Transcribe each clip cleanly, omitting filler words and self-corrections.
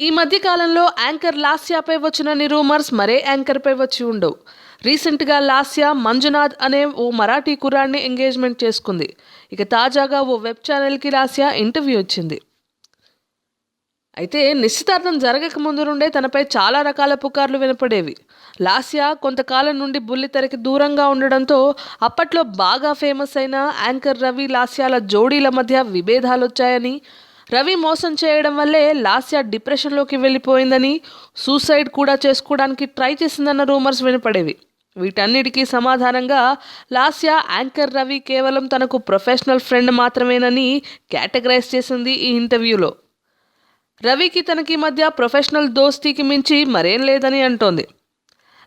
ఈ మధ్య కాలంలో యాంకర్ లాస్యాపై వచ్చిన రూమర్స్ మరే యాంకర్పై వచ్చి ఉండవు. రీసెంట్గా లాస్య మంజునాథ్ అనే ఓ మరాఠీ కుర్రాడిని ఎంగేజ్మెంట్ చేసుకుంది. ఇక తాజాగా ఓ వెబ్ ఛానల్కి లాస్య ఇంటర్వ్యూ ఇచ్చింది. అయితే నిశ్చితార్థం జరగక ముందు నుండే తనపై చాలా రకాల పుకార్లు వినపడేవి. లాస్య కొంతకాలం నుండి బుల్లితెరకి దూరంగా ఉండడంతో అప్పట్లో బాగా ఫేమస్ అయిన యాంకర్ రవి లాస్యాల జోడీల మధ్య విభేదాలొచ్చాయని, రవి మోసం చేయడం వల్లే లాస్య డిప్రెషన్లోకి వెళ్ళిపోయిందని, సూసైడ్ కూడా చేసుకోవడానికి ట్రై చేసిందన్న రూమర్స్ వినపడేవి. వీటన్నిటికీ సమాధానంగా లాస్య యాంకర్ రవి కేవలం తనకు ప్రొఫెషనల్ ఫ్రెండ్ మాత్రమేనని కేటగరైజ్ చేసింది ఈ ఇంటర్వ్యూలో. రవికి తనకి మధ్య ప్రొఫెషనల్ దోస్తీకి మించి మరేం లేదని అంటోంది.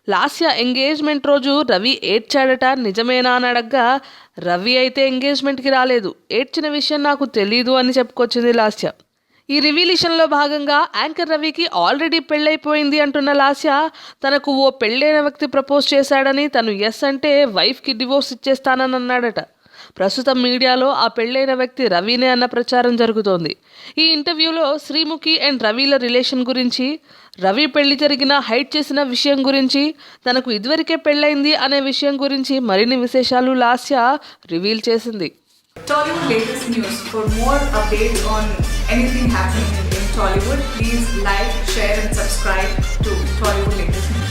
లాస్య ఎంగేజ్మెంట్ రోజు రవి ఏడ్చాడట, నిజమేనా అని అడగ్గా రవి అయితే ఎంగేజ్మెంట్కి రాలేదు, ఏడ్చిన విషయం నాకు తెలీదు అని చెప్పుకొచ్చింది లాస్య. ఈ రివీలేషన్లో భాగంగా యాంకర్ రవికి ఆల్రెడీ పెళ్ళైపోయింది అంటున్న లాస్య తనకు ఓ పెళ్ళైన వ్యక్తి ప్రపోజ్ చేశాడని, తను ఎస్ అంటే వైఫ్కి డివోర్స్ ఇచ్చేస్తానని అన్నాడట. ప్రస్తుతం మీడియాలో ఆ పెళ్ళైన వ్యక్తి రవినే అన్న ప్రచారం జరుగుతోంది. ఈ ఇంటర్వ్యూలో శ్రీముఖి అండ్ రవిల రిలేషన్ గురించి, రవి పెళ్లి జరిగిన హైడ్ చేసిన విషయం గురించి, తనకు ఇదివరకే పెళ్ళైంది అనే విషయం గురించి మరిన్ని విశేషాలు లాస్య రివీల్ చేసింది. Tollywood latest news. For more updates on anything happening in Tollywood, please like, share and subscribe to Tollywood latest news.